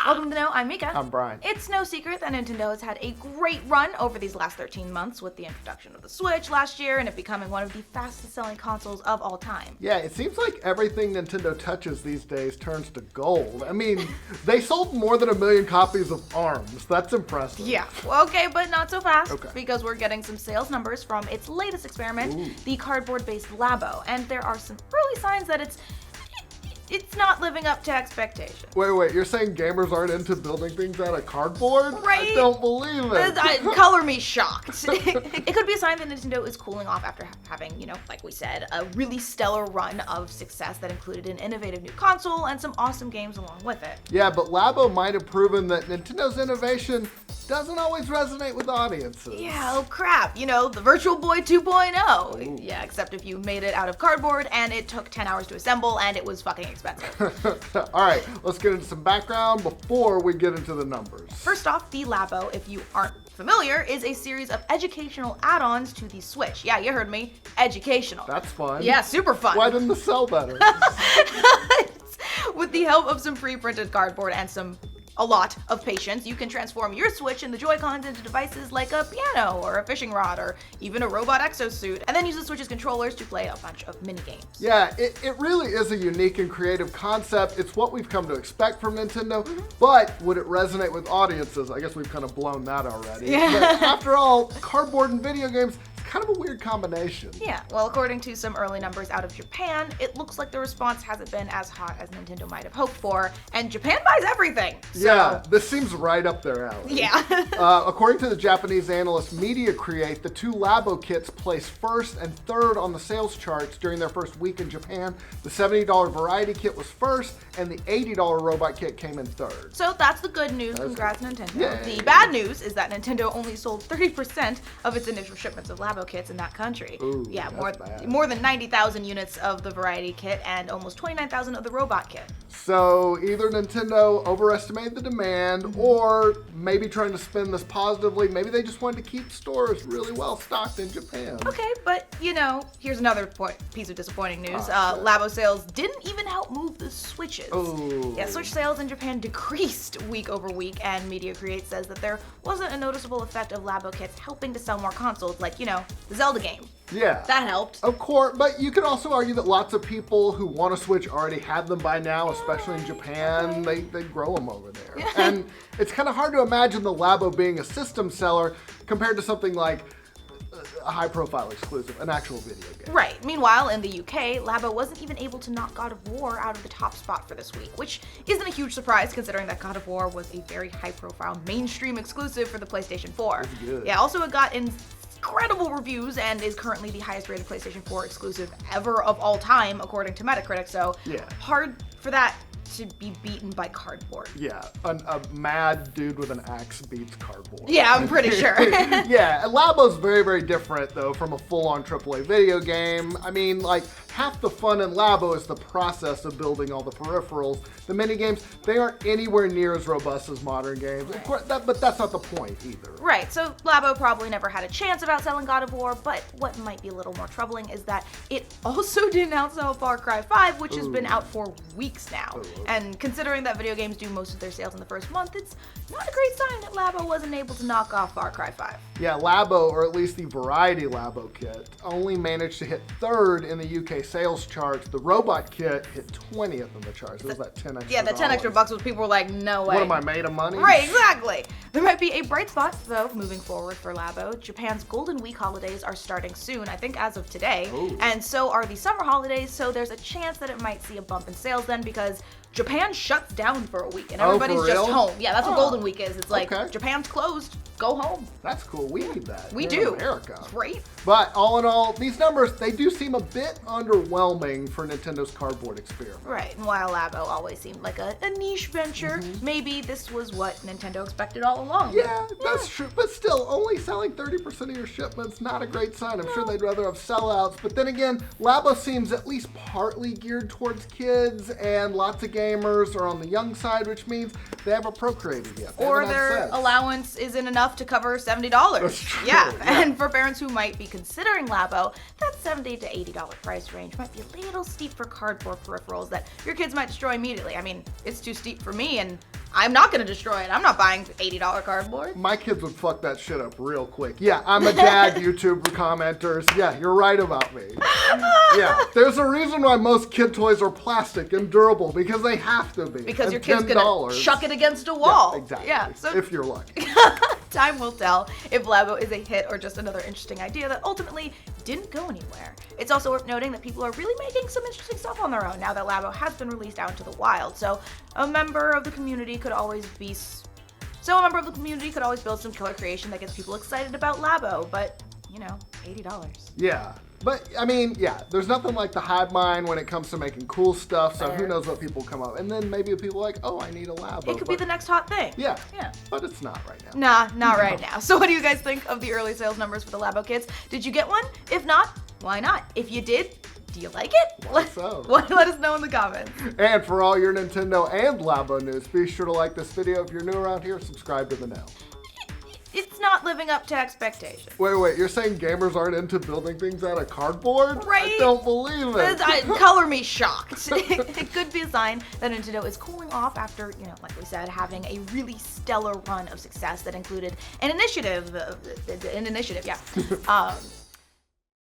Welcome to Know, I'm Mica. I'm Brian. It's no secret that Nintendo has had a great run over these last 13 months with the introduction of the Switch last year and it becoming one of the fastest selling consoles of all time. Yeah, it seems like everything Nintendo touches these days turns to gold. I mean, they sold more than 1 million copies of ARMS. That's impressive. Yeah, well, okay, but not so fast, Okay. because we're getting some sales numbers from its latest experiment, the cardboard-based Labo, and there are some early signs that it's not living up to expectations. Wait, you're saying gamers aren't into building things out of cardboard? Right? I don't believe it. Color me shocked. It could be a sign that Nintendo is cooling off after having, like we said, a really stellar run of success that included an innovative new console and some awesome games along with it. Yeah, but Labo might have proven that Nintendo's innovation doesn't always resonate with audiences. Yeah, oh crap, the Virtual Boy 2.0. Yeah, except if you made it out of cardboard and it took 10 hours to assemble and it was fucking expensive. All right, let's get into some background before we get into the numbers. First off, the Labo, if you aren't familiar, is a series of educational add-ons to the Switch. Yeah, you heard me. Educational. That's fun. Yeah, super fun. Why didn't it sell better? With the help of some pre-printed cardboard and a lot of patience, you can transform your Switch and the Joy-Cons into devices like a piano or a fishing rod or even a robot exosuit, and then use the Switch's controllers to play a bunch of mini-games. Yeah, it really is a unique and creative concept. It's what we've come to expect from Nintendo, but would it resonate with audiences? I guess we've kind of blown that already. Yeah. But after all, cardboard and video games, kind of a weird combination. Yeah, well, according to some early numbers out of Japan, it looks like the response hasn't been as hot as Nintendo might have hoped for, and Japan buys everything. So. Yeah, this seems right up their alley. Yeah. According to the Japanese analyst Media Create, the two Labo kits placed first and third on the sales charts during their first week in Japan. The $70 variety kit was first, and the $80 robot kit came in third. So that's the good news. Congrats, Nintendo. Yay. The bad news is that Nintendo only sold 30% of its initial shipments of Labo kits in that country. Ooh, yeah, that's bad. more than 90,000 units of the variety kit and almost 29,000 of the robot kit. So either Nintendo overestimated the demand or maybe trying to spin this positively, maybe they just wanted to keep stores really well stocked in Japan. Okay, but here's another piece of disappointing news. Shit. Labo sales didn't even help move the Switches. Ooh. Yeah, Switch sales in Japan decreased week over week, and Media Create says that there wasn't a noticeable effect of Labo kits helping to sell more consoles, like, the Zelda game. Yeah. That helped. Of course, but you could also argue that lots of people who want a Switch already have them by now, especially in Japan. They grow them over there. And it's kind of hard to imagine the Labo being a system seller compared to something like a high-profile exclusive, an actual video game. Right. Meanwhile, in the UK, Labo wasn't even able to knock God of War out of the top spot for this week, which isn't a huge surprise considering that God of War was a very high-profile mainstream exclusive for the PlayStation 4. That's good. Yeah, also it got incredible reviews and is currently the highest rated PlayStation 4 exclusive ever of all time, according to Metacritic, so Yeah. hard for that to be beaten by cardboard. Yeah, a mad dude with an axe beats cardboard. Yeah, I'm pretty sure. Yeah, and Labo's very, very different, though, from a full-on AAA video game. I mean, like, half the fun in Labo is the process of building all the peripherals. The minigames, they aren't anywhere near as robust as modern games. Of course, but that's not the point, either. Right, so Labo probably never had a chance of outselling God of War, but what might be a little more troubling is that it also didn't outsell Far Cry 5, which has been out for weeks now. And considering that video games do most of their sales in the first month, it's not a great sign that Labo wasn't able to knock off Far Cry 5. Yeah, Labo, or at least the Variety Labo kit, only managed to hit third in the UK sales charts. The Robot kit hit 20th in the charts. It was that 10 extra Yeah, the 10 extra bucks was people were like, no way. What am I, made of money? Right, exactly. There might be a bright spot, though, moving forward for Labo. Japan's Golden Week holidays are starting soon, I think as of today, and so are the summer holidays, so there's a chance that it might see a bump in sales then because Japan shuts down for a week and everybody's for just real? home. Yeah, that's what Golden Week is. It's like, Okay. Japan's closed, go home. That's cool. We need that. We here in do. America. Right? But all in all, these numbers, they do seem a bit underwhelming for Nintendo's cardboard experiment. Right, and while Labo always seemed like a niche venture, maybe this was what Nintendo expected all along. Yeah, that's true. But still, only selling 30% of your shipments, not a great sign. I'm sure they'd rather have sellouts. But then again, Labo seems at least partly geared towards kids, and lots of gamers are on the young side, which means they haven't procreated yet. They Or haven't had their sex. allowance isn't enough to cover $70. That's true, Yeah. yeah. And for parents who might be considering Labo, that $70 to $80 price range might be a little steep for cardboard peripherals that your kids might destroy immediately. I mean, it's too steep for me, and I'm not gonna destroy it. I'm not buying $80 cardboard. My kids would fuck that shit up real quick. Yeah, I'm a dad, YouTube commenters. Yeah, you're right about me. Yeah, there's a reason why most kid toys are plastic and durable, because they have to be. Because and your kid's $10. gonna chuck it against a wall. Yeah, exactly. Yeah, so if you're lucky. time will tell if Labo is a hit or just another interesting idea that ultimately didn't go anywhere. It's also worth noting that people are really making some interesting stuff on their own now that Labo has been released out into the wild. So a member of the community could always build some killer creation that gets people excited about Labo, but, you know, $80. Yeah. But, I mean, yeah, there's nothing like the hive mind when it comes to making cool stuff, so who knows what people come up. And then maybe people are like, oh, I need a Labo. It could be the next hot thing. Yeah. Yeah. But it's not right now. Nah, not right now. So what do you guys think of the early sales numbers for the Labo kits? Did you get one? If not, why not? If you did, do you like it? Why so? Let us know in the comments. And for all your Nintendo and Labo news, be sure to like this video. If you're new around here, subscribe to the know. It's not living up to expectations. Wait, you're saying gamers aren't into building things out of cardboard? Right? I don't believe it. Color me shocked. It could be a sign that Nintendo is cooling off after, you know, like we said, having a really stellar run of success that included an initiative, yeah.